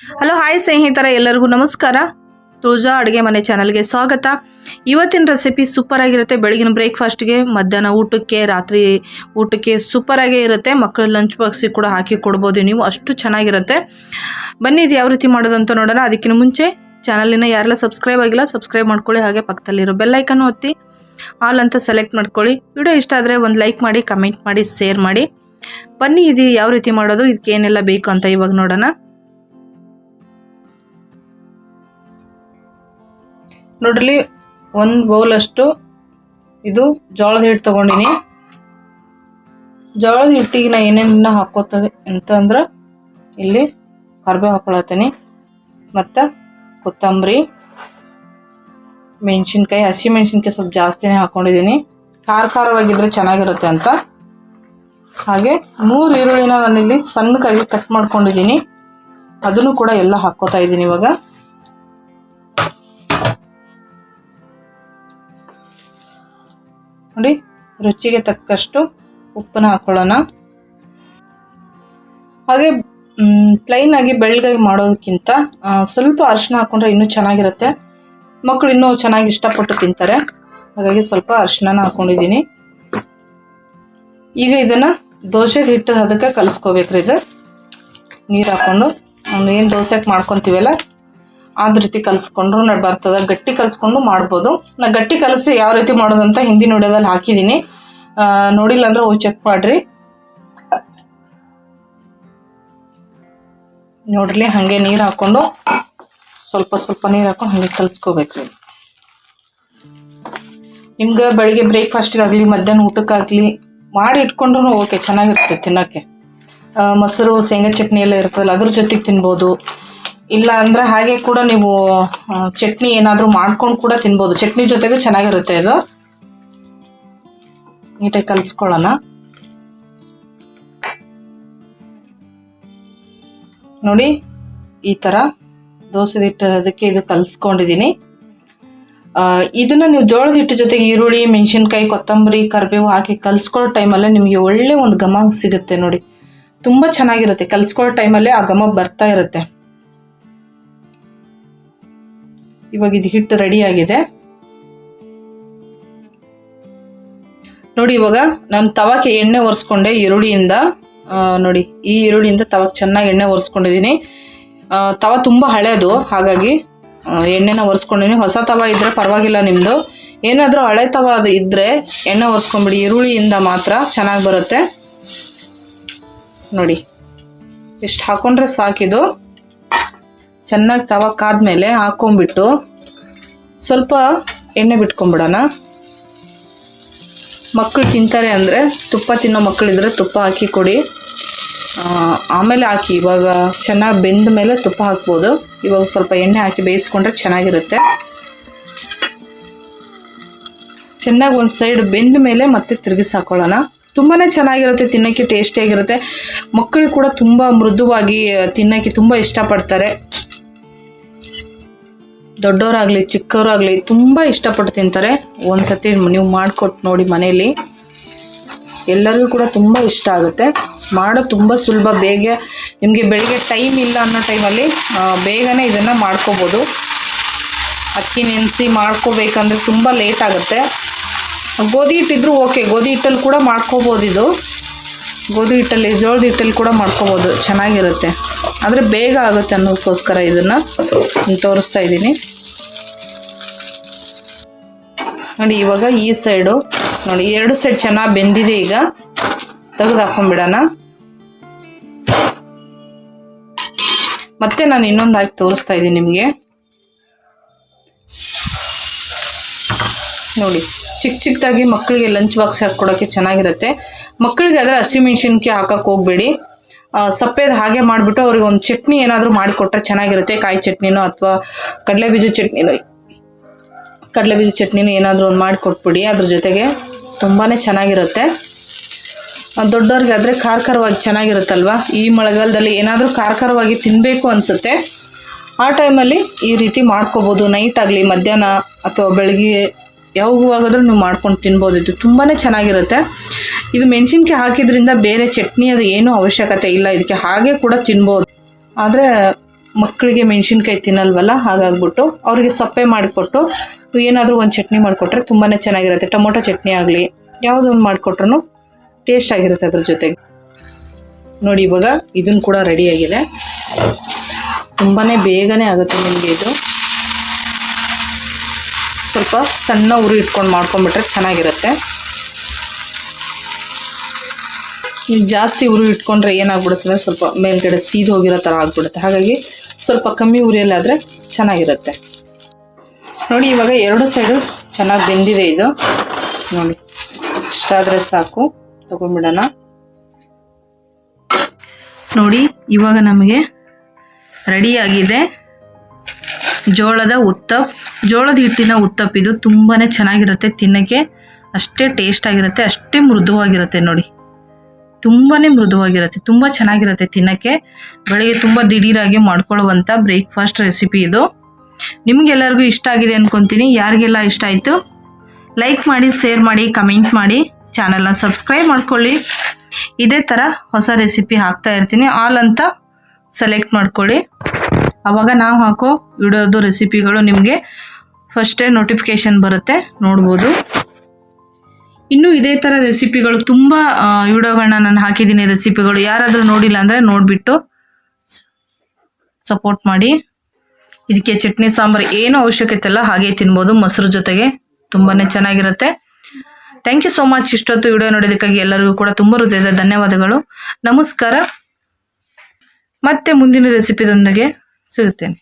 Hello hi ಸ್ನೇಹಿತರೆ, ಎಲ್ಲರಿಗೂ ನಮಸ್ಕಾರ. ತುಳಜಾ ಅಡುಗೆ ಮನೆ ಚಾನಲ್ಗೆ ಸ್ವಾಗತ. ಇವತ್ತಿನ ರೆಸಿಪಿ ಸೂಪರ್ ಆಗಿರುತ್ತೆ. ಬೆಳಗಿನ ಬ್ರೇಕ್ಫಾಸ್ಟ್ಗೆ, ಮಧ್ಯಾಹ್ನ ಊಟಕ್ಕೆ, ರಾತ್ರಿ ಊಟಕ್ಕೆ ಸೂಪರ್ ಆಗೇ ಇರುತ್ತೆ. ಮಕ್ಕಳ ಲಂಚ್ ಬಾಕ್ಸಿಗೆ ಕೂಡ ಹಾಕಿ ಕೊಡ್ಬೋದು ನೀವು, ಅಷ್ಟು ಚೆನ್ನಾಗಿರುತ್ತೆ. ಬನ್ನಿ ಇದು ಯಾವ ರೀತಿ ಮಾಡೋದು ಅಂತ ನೋಡೋಣ. ಅದಕ್ಕಿಂತ ಮುಂಚೆ ಚಾನಲಿನ ಯಾರೆಲ್ಲ ಸಬ್ಸ್ಕ್ರೈಬ್ ಆಗಿಲ್ಲ ಸಬ್ಸ್ಕ್ರೈಬ್ ಮಾಡ್ಕೊಳ್ಳಿ. ಹಾಗೆ ಪಕ್ಕದಲ್ಲಿರೋ ಬೆಲ್ ಐಕನ್ ಒತ್ತಿ ಆಲ್ ಅಂತ ಸೆಲೆಕ್ಟ್ ಮಾಡ್ಕೊಳ್ಳಿ. ವಿಡಿಯೋ ಇಷ್ಟ ಆದರೆ ಒಂದು ಲೈಕ್ ಮಾಡಿ, ಕಮೆಂಟ್ ಮಾಡಿ, ಶೇರ್ ಮಾಡಿ. ಬನ್ನಿ ಇದು ಯಾವ ರೀತಿ ಮಾಡೋದು, ಇದಕ್ಕೆ ಏನೆಲ್ಲ ಬೇಕು ಅಂತ ಇವಾಗ ನೋಡೋಣ. ನೋಡ್ರಿ, ಒಂದು ಬೌಲಷ್ಟು ಇದು ಜೋಳದ ಹಿಟ್ಟು ತಗೊಂಡಿನಿ. ಜೋಳದ ಹಿಟ್ಟಿಗೆ ನಾ ಏನೇನ ಹಾಕೋತೀನಿ ಅಂತಂದ್ರೆ, ಇಲ್ಲಿ ಕರಿಬೇವು ಹಾಕೊಳತ್ತೀನಿ, ಮತ್ತು ಕೊತ್ತಂಬರಿ, ಮೆಣಸಿನ್ಕಾಯಿ, ಹಸಿ ಮೆಣಸಿನ್ಕಾಯಿ ಸ್ವಲ್ಪ ಜಾಸ್ತಿನೇ ಹಾಕ್ಕೊಂಡಿದ್ದೀನಿ, ಖಾರವಾಗಿದ್ರೆ ಚೆನ್ನಾಗಿರುತ್ತೆ ಅಂತ. ಹಾಗೆ 3 ಈರುಳ್ಳಿನ ನಾನಿಲ್ಲಿ ಸಣ್ಣಕ್ಕಾಗಿ ಕಟ್ ಮಾಡ್ಕೊಂಡಿದ್ದೀನಿ, ಅದನ್ನು ಕೂಡ ಎಲ್ಲ ಹಾಕ್ಕೋತಾ ಇದ್ದೀನಿ. ಇವಾಗ ನೋಡಿ, ರುಚಿಗೆ ತಕ್ಕಷ್ಟು ಉಪ್ಪನ್ನ ಹಾಕೊಳ್ಳೋಣ. ಹಾಗೆ ಪ್ಲೈನ್ ಆಗಿ ಬೆಳ್ಳಗಾಗಿ ಮಾಡೋದಕ್ಕಿಂತ ಸ್ವಲ್ಪ ಅರಿಶಿನ ಹಾಕೊಂಡ್ರೆ ಇನ್ನೂ ಚೆನ್ನಾಗಿರುತ್ತೆ. ಮಕ್ಕಳು ಇನ್ನೂ ಚೆನ್ನಾಗಿ ಇಷ್ಟಪಟ್ಟು ತಿಂತಾರೆ. ಹಾಗಾಗಿ ಸ್ವಲ್ಪ ಅರಿಶಿನ ಹಾಕೊಂಡಿದ್ದೀನಿ. ಈಗ ಇದನ್ನು ದೋಸೆ ಹಿಟ್ಟು ಅದಕ್ಕೆ ಕಲಿಸ್ಕೋಬೇಕ್ರಿ. ಇದು ನೀರು ಹಾಕ್ಕೊಂಡು ಏನು ದೋಸೆಗೆ ಮಾಡ್ಕೊತೀವಲ್ಲ ಅದ ರೀತಿ ಕಲಿಸ್ಕೊಂಡ್ರು ಬರ್ತದೆ. ಗಟ್ಟಿ ಕಲಿಸ್ಕೊಂಡು ಮಾಡ್ಬೋದು. ನಾ ಗಟ್ಟಿ ಕಲಿಸಿ ಯಾವ ರೀತಿ ಮಾಡೋದಂತ ಹಿಂದಿನ ವಿಡಿಯೋದಲ್ಲಿ ಹಾಕಿದ್ದೀನಿ, ನೋಡಿಲ್ಲ ಅಂದ್ರೆ ಹೋಗಿ ಚೆಕ್ ಮಾಡಿರಿ. ನೋಡ್ರಿ, ಹಾಗೆ ನೀರು ಹಾಕ್ಕೊಂಡು ಸ್ವಲ್ಪ ನೀರು ಹಾಕೊಂಡು ಹಾಗೆ ಕಲಿಸ್ಕೋಬೇಕ್ರಿ. ನಿಮ್ಗೆ ಬೆಳಿಗ್ಗೆ ಬ್ರೇಕ್ಫಾಸ್ಟಿಗಾಗಲಿ ಮಧ್ಯಾಹ್ನ ಊಟಕ್ಕಾಗಲಿ ಮಾಡಿ ಇಟ್ಕೊಂಡ್ರು ಓಕೆ, ಚೆನ್ನಾಗಿರುತ್ತೆ ತಿನ್ನೋಕ್ಕೆ. ಮೊಸರು ಶೇಂಗಾ ಚಟ್ನಿ ಎಲ್ಲ ಇರ್ತದಲ್ಲ, ಅದ್ರ ಜೊತೆಗೆ ತಿನ್ಬೋದು. ಇಲ್ಲ ಅಂದರೆ ಹಾಗೆ ಕೂಡ ನೀವು ಚಟ್ನಿ ಏನಾದರೂ ಮಾಡ್ಕೊಂಡು ಕೂಡ ತಿನ್ಬೋದು. ಚಟ್ನಿ ಜೊತೆಗೂ ಚೆನ್ನಾಗಿರುತ್ತೆ. ಇದು ನೀಟಾಗಿ ಕಲಿಸ್ಕೊಳ್ಳೋಣ. ನೋಡಿ, ಈ ಥರ ದೋಸೆ ಹಿಟ್ಟು ಅದಕ್ಕೆ ಇದು ಕಲಿಸ್ಕೊಂಡಿದ್ದೀನಿ. ಇದನ್ನು ನೀವು ಜೋಳದ ಹಿಟ್ಟು ಜೊತೆಗೆ ಈರುಳ್ಳಿ, ಮೆಣಸಿನ್ಕಾಯಿ, ಕೊತ್ತಂಬರಿ, ಕರಿಬೇವು ಹಾಕಿ ಕಲಿಸ್ಕೊಳ್ಳೋ ಟೈಮಲ್ಲೇ ನಿಮಗೆ ಒಳ್ಳೆ ಒಂದು ಘಮ ಸಿಗುತ್ತೆ. ನೋಡಿ, ತುಂಬ ಚೆನ್ನಾಗಿರುತ್ತೆ. ಕಲಿಸ್ಕೊಳ್ಳೋ ಟೈಮಲ್ಲೇ ಆ ಘಮ ಬರ್ತಾ ಇರುತ್ತೆ. ಇವಾಗ ಇದು ಹಿಟ್ಟು ರೆಡಿ ಆಗಿದೆ ನೋಡಿ. ಇವಾಗ ನಾನು ತವಕ್ಕೆ ಎಣ್ಣೆ ಒರೆಸ್ಕೊಂಡೆ ಈರುಳ್ಳಿಯಿಂದ. ನೋಡಿ, ಈ ಈರುಳ್ಳಿಯಿಂದ ತವಕ್ಕೆ ಚೆನ್ನಾಗಿ ಎಣ್ಣೆ ಒರೆಸ್ಕೊಂಡಿದ್ದೀನಿ. ತವ ತುಂಬ ಹಳೆಯದು, ಹಾಗಾಗಿ ಎಣ್ಣೆನ ಒರೆಸ್ಕೊಂಡಿದ್ದೀನಿ. ಹೊಸ ತವ ಇದ್ದರೆ ಪರವಾಗಿಲ್ಲ, ನಿಮ್ಮದು ಏನಾದರೂ ಹಳೆ ತವ ಅದು ಇದ್ದರೆ ಎಣ್ಣೆ ಒರೆಸ್ಕೊಂಬಿಡಿ. ಈರುಳ್ಳಿಯಿಂದ ಮಾತ್ರ ಚೆನ್ನಾಗಿ ಬರುತ್ತೆ. ನೋಡಿ, ಇಷ್ಟು ಹಾಕೊಂಡ್ರೆ ಸಾಕಿದು. ಚೆನ್ನಾಗಿ ತವ ಕಾದ್ಮೇಲೆ ಹಾಕೊಂಡ್ಬಿಟ್ಟು ಸ್ವಲ್ಪ ಎಣ್ಣೆ ಬಿಟ್ಕೊಂಡ್ಬಿಡೋಣ. ಮಕ್ಕಳು ತಿಂತಾರೆ ಅಂದರೆ, ತುಪ್ಪ ತಿನ್ನೋ ಮಕ್ಕಳಿದ್ರೆ ತುಪ್ಪ ಹಾಕಿ ಕೊಡಿ, ಆಮೇಲೆ ಹಾಕಿ. ಇವಾಗ ಚೆನ್ನಾಗಿ ಬೆಂದ ಮೇಲೆ ತುಪ್ಪ ಹಾಕ್ಬೋದು. ಇವಾಗ ಸ್ವಲ್ಪ ಎಣ್ಣೆ ಹಾಕಿ ಬೇಯಿಸ್ಕೊಂಡ್ರೆ ಚೆನ್ನಾಗಿರುತ್ತೆ. ಚೆನ್ನಾಗಿ ಒಂದು ಸೈಡ್ ಬೆಂದ ಮೇಲೆ ಮತ್ತೆ ತಿರುಗಿಸಿ ಹಾಕೊಳ್ಳೋಣ. ತುಂಬಾ ಚೆನ್ನಾಗಿರುತ್ತೆ, ತಿನ್ನೋಕ್ಕೆ ಟೇಸ್ಟಿಯಾಗಿರುತ್ತೆ. ಮಕ್ಕಳಿಗೆ ಕೂಡ ತುಂಬ ಮೃದುವಾಗಿ ತಿನ್ನೋಕ್ಕೆ ತುಂಬ ಇಷ್ಟಪಡ್ತಾರೆ. ದೊಡ್ಡವರಾಗಲಿ ಚಿಕ್ಕವರಾಗಲಿ ತುಂಬ ಇಷ್ಟಪಟ್ಟು ತಿಂತಾರೆ. ಒಂದು ಸತಿ ನೀವು ಮಾಡಿಕೊಟ್ಟು ನೋಡಿ ಮನೆಯಲ್ಲಿ, ಎಲ್ಲರಿಗೂ ಕೂಡ ತುಂಬ ಇಷ್ಟ ಆಗುತ್ತೆ. ಮಾಡೋದು ತುಂಬ ಸುಲಭ. ಬೇಗ ನಿಮಗೆ ಬೆಳಿಗ್ಗೆ ಟೈಮ್ ಇಲ್ಲ ಅನ್ನೋ ಟೈಮಲ್ಲಿ ಬೇಗನೆ ಇದನ್ನು ಮಾಡ್ಕೋಬೋದು. ಅಕ್ಕಿ ನೆನೆಸಿ ಮಾಡ್ಕೋಬೇಕಂದ್ರೆ ತುಂಬ ಲೇಟ್ ಆಗುತ್ತೆ. ಗೋಧಿ ಹಿಟ್ಟಿದ್ರು ಓಕೆ, ಗೋಧಿ ಹಿಟ್ಟಲ್ಲಿ ಕೂಡ ಮಾಡ್ಕೋಬೋದು. ಇದು ಗೋಧಿ ಹಿಟ್ಟಲ್ಲಿ, ಜೋಳದ ಹಿಟ್ಟಲ್ಲಿ ಕೂಡ ಮಾಡ್ಕೋಬೋದು, ಚೆನ್ನಾಗಿರುತ್ತೆ. ಆದರೆ ಬೇಗ ಆಗುತ್ತೆ ಅನ್ನೋದಕ್ಕೋಸ್ಕರ ಇದನ್ನು ತೋರಿಸ್ತಾ ಇದ್ದೀನಿ. ನೋಡಿ, ಇವಾಗ ಈ ಸೈಡು ನೋಡಿ, 2 ಸೈಡ್ ಚೆನ್ನಾಗಿ ಬೆಂದಿದೆ. ಈಗ ತೆಗೆದು ಹಾಕೊಂಡ್ಬಿಡೋಣ. ಮತ್ತೆ ನಾನು ಇನ್ನೊಂದು ಹಾಕಿ ತೋರಿಸ್ತಾ ಇದ್ದೀನಿ ನಿಮಗೆ. ನೋಡಿ, ಚಿಕ್ಕದಾಗಿ ಮಕ್ಕಳಿಗೆ ಲಂಚ್ ಬಾಕ್ಸ್ ಹಾಕ್ಕೊಡೋಕ್ಕೆ ಚೆನ್ನಾಗಿರುತ್ತೆ. ಮಕ್ಕಳಿಗೆ ಆದರೆ ಹಸಿಮೆಣ್ಸಿನ್ಕಾಯಿ ಹಾಕಕ್ಕೆ ಹೋಗಬೇಡಿ. ಸಪ್ಪೆದು ಹಾಗೆ ಮಾಡಿಬಿಟ್ಟು ಅವ್ರಿಗೆ ಒಂದು ಚಟ್ನಿ ಏನಾದರೂ ಮಾಡಿಕೊಟ್ರೆ ಚೆನ್ನಾಗಿರುತ್ತೆ. ಕಾಯಿ ಚಟ್ನಿನೋ ಅಥವಾ ಕಡಲೆಬೀಜ ಚಟ್ನಿನೋ ಏನಾದರೂ ಒಂದು ಮಾಡಿಕೊಟ್ಬಿಡಿ. ಅದ್ರ ಜೊತೆಗೆ ತುಂಬಾ ಚೆನ್ನಾಗಿರುತ್ತೆ. ದೊಡ್ಡವ್ರಿಗೆ ಆದರೆ ಖಾರವಾಗಿ ಚೆನ್ನಾಗಿರುತ್ತಲ್ವ. ಈ ಮಳೆಗಾಲದಲ್ಲಿ ಏನಾದರೂ ಖಾರವಾಗಿ ತಿನ್ನಬೇಕು ಅನಿಸುತ್ತೆ, ಆ ಟೈಮಲ್ಲಿ ಈ ರೀತಿ ಮಾಡ್ಕೋಬೋದು. ನೈಟ್ ಆಗಲಿ ಮಧ್ಯಾಹ್ನ ಅಥವಾ ಬೆಳಗ್ಗೆ ಯಾವಾಗಾದರೂ ನೀವು ಮಾಡ್ಕೊಂಡು ತಿನ್ಬೋದು. ಇದು ತುಂಬಾ ಚೆನ್ನಾಗಿರುತ್ತೆ. ಇದು ಮೆಣಸಿನ್ಕಾಯಿ ಹಾಕಿದ್ರಿಂದ ಬೇರೆ ಚಟ್ನಿ ಅದು ಏನೂ ಅವಶ್ಯಕತೆ ಇಲ್ಲ. ಇದಕ್ಕೆ ಹಾಗೆ ಕೂಡ ತಿನ್ಬೋದು. ಆದರೆ ಮಕ್ಕಳಿಗೆ ಮೆಣಸಿನ್ಕಾಯಿ ತಿನ್ನಲ್ವಲ್ಲ, ಹಾಗಾಗ್ಬಿಟ್ಟು ಅವ್ರಿಗೆ ಸಪ್ಪೆ ಮಾಡಿಕೊಟ್ಟು ಏನಾದರೂ ಒಂದು ಚಟ್ನಿ ಮಾಡಿಕೊಟ್ರೆ ತುಂಬಾ ಚೆನ್ನಾಗಿರುತ್ತೆ. ಟೊಮೊಟೊ ಚಟ್ನಿ ಆಗಲಿ ಯಾವುದೋ ಒಂದು ಮಾಡಿಕೊಟ್ರು ಟೇಸ್ಟ್ ಆಗಿರುತ್ತೆ ಅದ್ರ ಜೊತೆಗೆ. ನೋಡಿ ಇವಾಗ ಇದನ್ನು ಕೂಡ ರೆಡಿಯಾಗಿದೆ. ತುಂಬಾ ಬೇಗನೆ ಆಗುತ್ತೆ ನಿಮಗೆ ಇದು. ಸ್ವಲ್ಪ ಸಣ್ಣ ಉರಿ ಇಟ್ಕೊಂಡು ಮಾಡ್ಕೊಂಬಿಟ್ರೆ ಚೆನ್ನಾಗಿರುತ್ತೆ. ನೀವು ಜಾಸ್ತಿ ಉರಿ ಇಟ್ಕೊಂಡ್ರೆ ಏನಾಗ್ಬಿಡುತ್ತೆ ಅಂದರೆ ಸ್ವಲ್ಪ ಮೇಲ್ಗಡೆ ಸೀದು ಹೋಗಿರೋ ಥರ ಆಗಿಬಿಡುತ್ತೆ. ಹಾಗಾಗಿ ಸ್ವಲ್ಪ ಕಮ್ಮಿ ಉರಿಯಲ್ಲಾದರೆ ಚೆನ್ನಾಗಿರುತ್ತೆ. ನೋಡಿ ಇವಾಗ ಎರಡು ಸೈಡು ಚೆನ್ನಾಗಿ ಬೆಂದಿದೆ ಇದು. ನೋಡಿ ಇಷ್ಟಾದರೆ ಸಾಕು, ತಗೊಂಡ್ಬಿಡೋಣ. ನೋಡಿ ಇವಾಗ ನಮಗೆ ರೆಡಿಯಾಗಿದೆ ಜೋಳದ ಉತ್ತಪ್ಪ. ಜೋಳದ ಹಿಟ್ಟಿನ ಉತ್ತಪ್ಪ ಇದು ತುಂಬಾ ಚೆನ್ನಾಗಿರುತ್ತೆ ತಿನ್ನೋಕ್ಕೆ. ಅಷ್ಟೇ ಟೇಸ್ಟ್ ಆಗಿರುತ್ತೆ, ಅಷ್ಟೇ ಮೃದುವಾಗಿರುತ್ತೆ. ನೋಡಿ ತುಂಬಾ ಮೃದುವಾಗಿರುತ್ತೆ, ತುಂಬ ಚೆನ್ನಾಗಿರುತ್ತೆ ತಿನ್ನೋಕ್ಕೆ. ಬೆಳಗ್ಗೆ ತುಂಬ ದಿಢೀರಾಗಿ ಮಾಡ್ಕೊಳ್ಳುವಂಥ ಬ್ರೇಕ್ಫಾಸ್ಟ್ ರೆಸಿಪಿ ಇದು. ನಿಮಗೆಲ್ಲರಿಗೂ ಇಷ್ಟ ಆಗಿದೆ ಅಂದ್ಕೊತೀನಿ. ಯಾರಿಗೆಲ್ಲ ಇಷ್ಟ ಆಯಿತು ಲೈಕ್ ಮಾಡಿ, ಶೇರ್ ಮಾಡಿ, ಕಮೆಂಟ್ ಮಾಡಿ, ಚಾನಲ್ನ ಸಬ್ಸ್ಕ್ರೈಬ್ ಮಾಡ್ಕೊಳ್ಳಿ. ಇದೇ ಥರ ಹೊಸ ರೆಸಿಪಿ ಹಾಕ್ತಾ ಇರ್ತೀನಿ. ಆಲ್ ಅಂತ ಸೆಲೆಕ್ಟ್ ಮಾಡ್ಕೊಳ್ಳಿ. ಆವಾಗ ನಾವು ಹಾಕೋ ವಿಡಿಯೋದು ರೆಸಿಪಿಗಳು ನಿಮಗೆ ಫಸ್ಟೇ ನೋಟಿಫಿಕೇಷನ್ ಬರುತ್ತೆ, ನೋಡ್ಬೋದು. ಇನ್ನೂ ಇದೇ ಥರ ರೆಸಿಪಿಗಳು ತುಂಬ ವಿಡಿಯೋಗಳನ್ನ ನಾನು ಹಾಕಿದ್ದೀನಿ. ರೆಸಿಪಿಗಳು ಯಾರಾದರೂ ನೋಡಿಲ್ಲ ಅಂದರೆ ನೋಡಿಬಿಟ್ಟು ಸಪೋರ್ಟ್ ಮಾಡಿ. ಇದಕ್ಕೆ ಚಟ್ನಿ ಸಾಂಬಾರು ಏನೂ ಅವಶ್ಯಕತೆ ಇಲ್ಲ, ಹಾಗೆ ತಿನ್ಬೋದು ಮೊಸರು ಜೊತೆಗೆ. ತುಂಬಾ ಚೆನ್ನಾಗಿರುತ್ತೆ. Thank you so much. ಇಷ್ಟೊತ್ತು ವಿಡಿಯೋ ನೋಡೋದಕ್ಕಾಗಿ ಎಲ್ಲರಿಗೂ ಕೂಡ ತುಂಬ ಹೃದಯದ ಧನ್ಯವಾದಗಳು. ನಮಸ್ಕಾರ. ಮತ್ತೆ ಮುಂದಿನ ರೆಸಿಪಿದೊಂದಿಗೆ ಸಿಗುತ್ತೇನೆ.